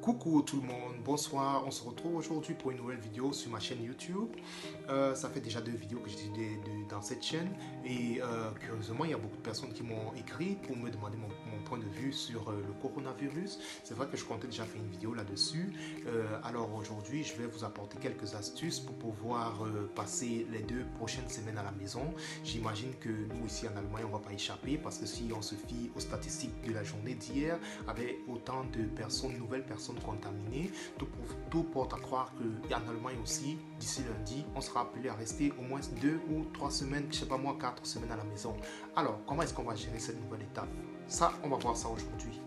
Coucou tout le monde, bonsoir, on se retrouve aujourd'hui pour une nouvelle vidéo sur ma chaîne YouTube. Ça fait déjà 2 vidéos que j'ai dans cette chaîne et curieusement il y a beaucoup de personnes qui m'ont écrit pour me demander mon point de vue sur le coronavirus. C'est vrai que je comptais déjà faire une vidéo là-dessus. Alors aujourd'hui je vais vous apporter quelques astuces pour pouvoir passer les 2 prochaines semaines à la maison. J'imagine que nous ici en Allemagne on ne va pas échapper parce que si on se fie aux statistiques de la journée d'hier avec autant de personnes, nouvelles personnes contaminées, tout porte à croire qu'en Allemagne aussi, d'ici lundi, on sera appelé à rester au moins 2 ou 3 semaines, je sais pas moi, 4 semaines à la maison. Alors, comment est-ce qu'on va gérer cette nouvelle étape? Ça, on va voir ça aujourd'hui.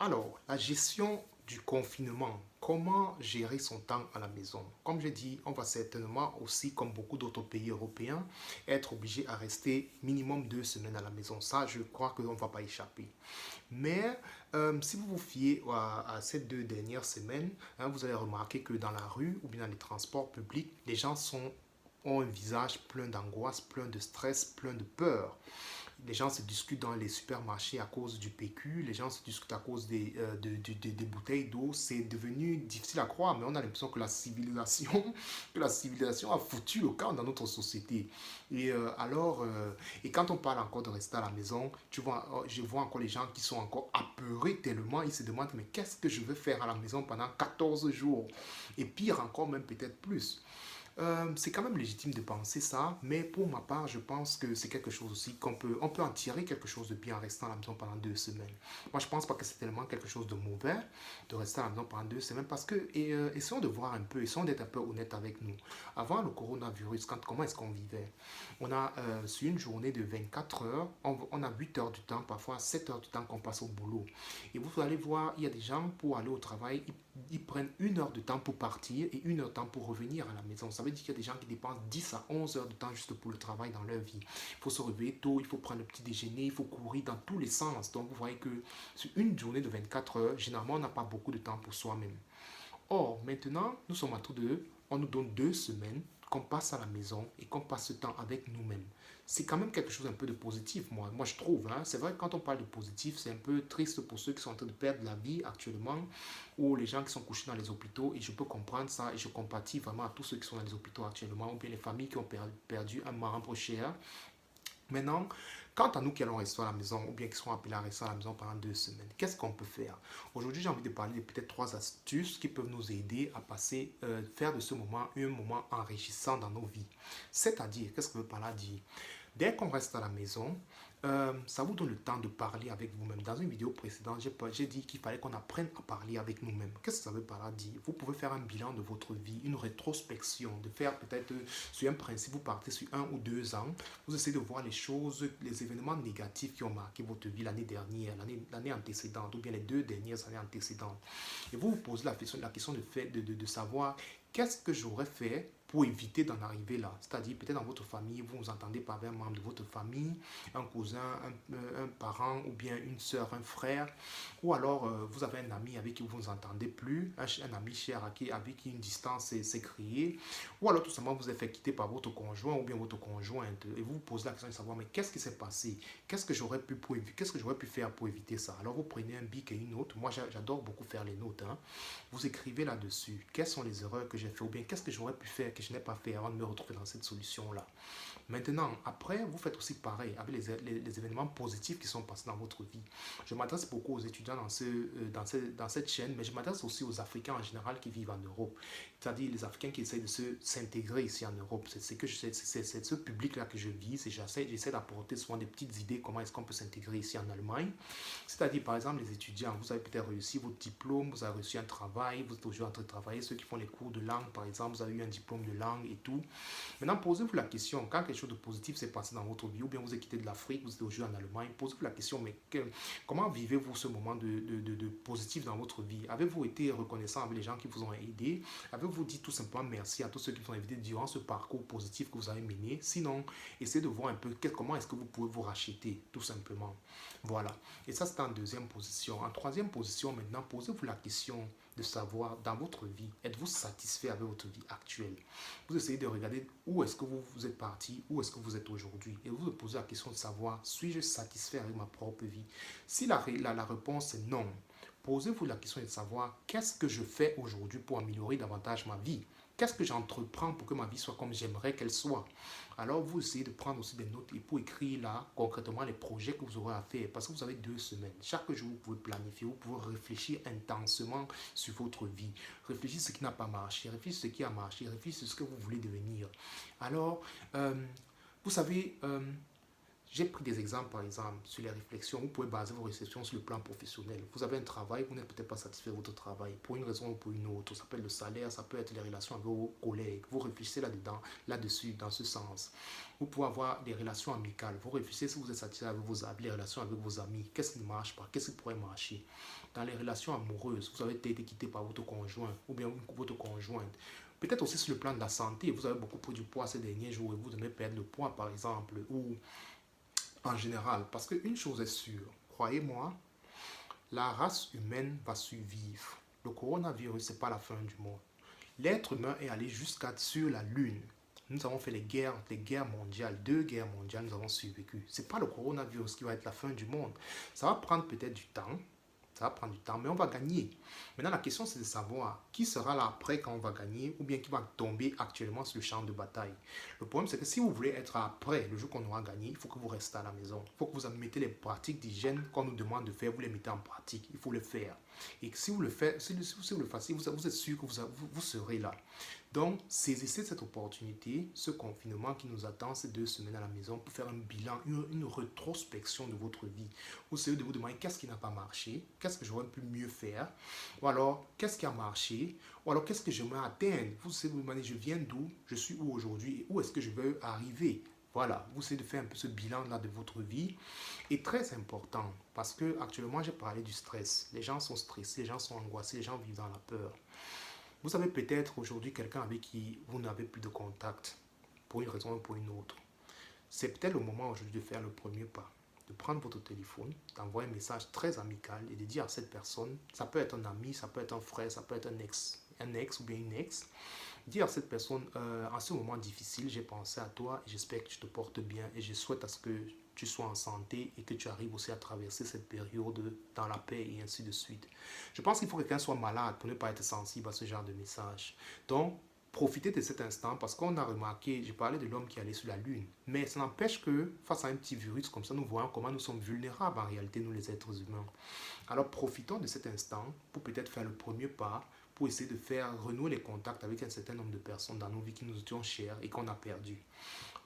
Alors, la gestion du confinement, comment gérer son temps à la maison? Comme je dis, on va certainement aussi, comme beaucoup d'autres pays européens, être obligé à rester minimum 2 semaines à la maison. Ça, je crois qu'on ne va pas échapper. Mais si vous vous fiez à ces 2 dernières semaines, hein, vous allez remarquer que dans la rue ou bien dans les transports publics, les gens ont un visage plein d'angoisse, plein de stress, plein de peur. Les gens se discutent dans les supermarchés à cause du PQ, les gens se discutent à cause des bouteilles d'eau. C'est devenu difficile à croire, mais on a l'impression que que la civilisation a foutu le camp dans notre société. Et quand on parle encore de rester à la maison, tu vois, je vois encore les gens qui sont encore apeurés tellement, ils se demandent, mais qu'est-ce que je vais faire à la maison pendant 14 jours? Et pire encore, même peut-être plus. C'est quand même légitime de penser ça, mais pour ma part, je pense que c'est quelque chose aussi on peut en tirer quelque chose de bien en restant à la maison pendant 2 semaines. Moi, je pense pas que c'est tellement quelque chose de mauvais de rester à la maison pendant 2 semaines parce que, essayons de voir un peu, essayons d'être un peu honnête avec nous. Avant le coronavirus, comment est-ce qu'on vivait? On a, sur une journée de 24 heures, on a 8 heures du temps, parfois 7 heures du temps qu'on passe au boulot. Et vous allez voir, il y a des gens pour aller au travail, ils prennent 1 heure de temps pour partir et 1 heure de temps pour revenir à la maison. Ça veut dire qu'il y a des gens qui dépensent 10 à 11 heures de temps juste pour le travail dans leur vie. Il faut se réveiller tôt, il faut prendre le petit déjeuner, il faut courir dans tous les sens. Donc vous voyez que sur une journée de 24 heures, généralement on n'a pas beaucoup de temps pour soi-même. Or, maintenant, nous sommes à tous deux, on nous donne 2 semaines qu'on passe à la maison et qu'on passe ce temps avec nous-mêmes. C'est quand même quelque chose un peu de positif, moi je trouve. Hein. C'est vrai que quand on parle de positif, c'est un peu triste pour ceux qui sont en train de perdre la vie actuellement ou les gens qui sont couchés dans les hôpitaux. Et je peux comprendre ça et je compatis vraiment à tous ceux qui sont dans les hôpitaux actuellement ou bien les familles qui ont perdu un membre cher. Maintenant, quant à nous qui allons rester à la maison ou bien qui seront appelés à rester à la maison pendant 2 semaines, qu'est-ce qu'on peut faire? Aujourd'hui, j'ai envie de parler de peut-être 3 astuces qui peuvent nous aider à faire de ce moment un moment enrichissant dans nos vies. C'est-à-dire, qu'est-ce que je veux par là dire? Dès qu'on reste à la maison, ça vous donne le temps de parler avec vous-même. Dans une vidéo précédente, j'ai dit qu'il fallait qu'on apprenne à parler avec nous-mêmes. Qu'est-ce que ça veut par là dire? Vous pouvez faire un bilan de votre vie, une rétrospection, de faire peut-être sur un principe, vous partez sur 1 ou 2 ans, vous essayez de voir les choses, les événements négatifs qui ont marqué votre vie l'année dernière, l'année antécédente, ou bien les 2 dernières années antécédentes. Et vous vous posez la question de savoir qu'est-ce que j'aurais fait pour éviter d'en arriver là. C'est-à-dire, peut-être dans votre famille, vous vous entendez pas avec un membre de votre famille, un cousin, un parent, ou bien une soeur, un frère, ou alors vous avez un ami avec qui vous ne vous entendez plus, un ami cher avec qui une distance s'est créée, ou alors tout simplement vous êtes fait quitter par votre conjoint ou bien votre conjointe, et vous vous posez la question de savoir, mais qu'est-ce qui s'est passé? Qu'est-ce que j'aurais pu faire pour éviter ça? Alors vous prenez un bic et une note. Moi, j'adore beaucoup faire les notes. Hein. Vous écrivez là-dessus, quelles sont les erreurs que j'ai fait, ou bien qu'est-ce que j'aurais pu faire que je n'ai pas fait avant de me retrouver dans cette solution-là. Maintenant, après, vous faites aussi pareil avec les événements positifs qui sont passés dans votre vie. Je m'adresse beaucoup aux étudiants dans cette chaîne, mais je m'adresse aussi aux Africains en général qui vivent en Europe. C'est-à-dire les Africains qui essayent de s'intégrer ici en Europe. C'est ce public-là que je vise et j'essaie d'apporter souvent des petites idées comment est-ce qu'on peut s'intégrer ici en Allemagne. C'est-à-dire, par exemple, les étudiants, vous avez peut-être réussi votre diplôme, vous avez reçu un travail, vous êtes toujours en train de travailler. Ceux qui font les cours de langue, par exemple, vous avez eu un diplôme de langue et tout. Maintenant, posez-vous la question, quand quelque chose de positif s'est passé dans votre vie, ou bien vous êtes quitté de l'Afrique, vous êtes aujourd'hui en Allemagne, posez-vous la question, mais comment vivez-vous ce moment de positif dans votre vie? Avez-vous été reconnaissant avec les gens qui vous ont aidé? Avez-vous dit tout simplement merci à tous ceux qui vous ont aidé durant ce parcours positif que vous avez mené? Sinon, essayez de voir un peu comment est-ce que vous pouvez vous racheter, tout simplement. Voilà. Et ça, c'est en deuxième position. En troisième position, maintenant, posez-vous la question de savoir dans votre vie, êtes-vous satisfait avec votre vie actuelle? Vous essayez de regarder où est-ce que vous êtes parti, où est-ce que vous êtes aujourd'hui. Et vous vous posez la question de savoir, suis-je satisfait avec ma propre vie? Si la réponse est non, posez-vous la question de savoir, qu'est-ce que je fais aujourd'hui pour améliorer davantage ma vie? Qu'est-ce que j'entreprends pour que ma vie soit comme j'aimerais qu'elle soit? Alors, vous essayez de prendre aussi des notes et pour écrire là, concrètement, les projets que vous aurez à faire. Parce que vous avez 2 semaines. Chaque jour, vous pouvez planifier, vous pouvez réfléchir intensément sur votre vie. Réfléchissez ce qui n'a pas marché, réfléchissez ce qui a marché, réfléchissez ce que vous voulez devenir. Alors, vous savez, j'ai pris des exemples, par exemple, sur les réflexions. Vous pouvez baser vos réflexions sur le plan professionnel. Vous avez un travail, vous n'êtes peut-être pas satisfait de votre travail, pour une raison ou pour une autre. Ça peut être le salaire, ça peut être les relations avec vos collègues. Vous réfléchissez là-dedans, là-dessus, dans ce sens. Vous pouvez avoir des relations amicales. Vous réfléchissez si vous êtes satisfait avec vos amis, les relations avec vos amis. Qu'est-ce qui ne marche pas? Qu'est-ce qui pourrait marcher? Dans les relations amoureuses, vous avez été quitté par votre conjoint ou bien votre conjointe. Peut-être aussi sur le plan de la santé, vous avez beaucoup pris du poids ces derniers jours et vous devez perdre le poids, par exemple, ou en général. Parce qu'une chose est sûre, croyez-moi, la race humaine va survivre. Le coronavirus, ce n'est pas la fin du monde. L'être humain est allé jusqu'à sur la Lune. Nous avons fait les guerres mondiales, 2 guerres mondiales, nous avons survécu. Ce n'est pas le coronavirus qui va être la fin du monde. Ça va prendre peut-être du temps. Ça va prendre du temps, mais on va gagner. Maintenant, la question, c'est de savoir qui sera là après quand on va gagner ou bien qui va tomber actuellement sur le champ de bataille. Le problème, c'est que si vous voulez être après, le jour qu'on aura gagné, il faut que vous restez à la maison. Il faut que vous mettez les pratiques d'hygiène qu'on nous demande de faire, vous les mettez en pratique. Il faut le faire. Et si vous le faites, si vous le faites, vous êtes sûr que vous serez là. Donc, saisissez cette opportunité, ce confinement qui nous attend ces 2 semaines à la maison pour faire un bilan, une rétrospection de votre vie. Vous essayez de vous demander qu'est-ce qui n'a pas marché, qu'est-ce que j'aurais pu mieux faire, ou alors qu'est-ce qui a marché, ou alors qu'est-ce que j'aimerais atteindre. Vous essayez de vous demander je viens d'où, je suis où aujourd'hui et où est-ce que je veux arriver. Voilà, vous essayez de faire un peu ce bilan-là de votre vie. Et très important, parce que actuellement j'ai parlé du stress. Les gens sont stressés, les gens sont angoissés, les gens vivent dans la peur. Vous avez peut-être aujourd'hui quelqu'un avec qui vous n'avez plus de contact, pour une raison ou pour une autre. C'est peut-être le moment aujourd'hui de faire le premier pas, de prendre votre téléphone, d'envoyer un message très amical et de dire à cette personne, ça peut être un ami, ça peut être un frère, ça peut être un ex ou bien une ex, dire à cette personne, en ce moment difficile, j'ai pensé à toi et j'espère que tu te portes bien et je souhaite à ce que tu sois en santé et que tu arrives aussi à traverser cette période dans la paix et ainsi de suite. Je pense qu'il faut que quelqu'un soit malade pour ne pas être sensible à ce genre de message. Donc, profitez de cet instant parce qu'on a remarqué, j'ai parlé de l'homme qui allait sur la Lune, mais ça n'empêche que face à un petit virus comme ça, nous voyons comment nous sommes vulnérables en réalité, nous les êtres humains. Alors profitons de cet instant pour peut-être faire le premier pas, pour essayer de faire renouer les contacts avec un certain nombre de personnes dans nos vies qui nous étaient chères et qu'on a perdues.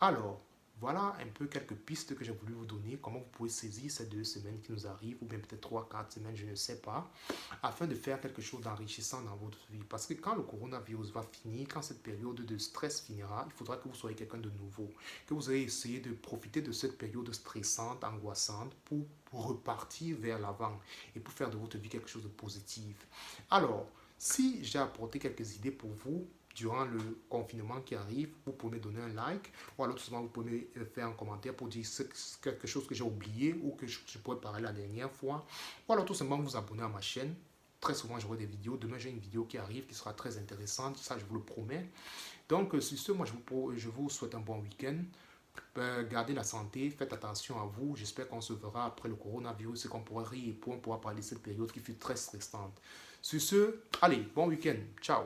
Alors, voilà un peu quelques pistes que j'ai voulu vous donner, comment vous pouvez saisir ces 2 semaines qui nous arrivent, ou bien peut-être 3, 4 semaines, je ne sais pas, afin de faire quelque chose d'enrichissant dans votre vie. Parce que quand le coronavirus va finir, quand cette période de stress finira, il faudra que vous soyez quelqu'un de nouveau, que vous ayez essayé de profiter de cette période stressante, angoissante, pour repartir vers l'avant et pour faire de votre vie quelque chose de positif. Alors, si j'ai apporté quelques idées pour vous, durant le confinement qui arrive, vous pouvez me donner un like ou alors tout simplement vous pouvez me faire un commentaire pour dire quelque chose que j'ai oublié ou que je pourrais parler la dernière fois ou alors tout simplement vous abonner à ma chaîne. Très souvent j'aurai des vidéos, demain j'ai une vidéo qui arrive qui sera très intéressante, ça je vous le promets. Donc sur ce, moi je vous souhaite un bon week-end. Gardez la santé, faites attention à vous. J'espère qu'on se verra après le coronavirus et qu'on pourra rire et on pourra parler de cette période qui fut très stressante. Sur ce, allez, bon week-end. Ciao.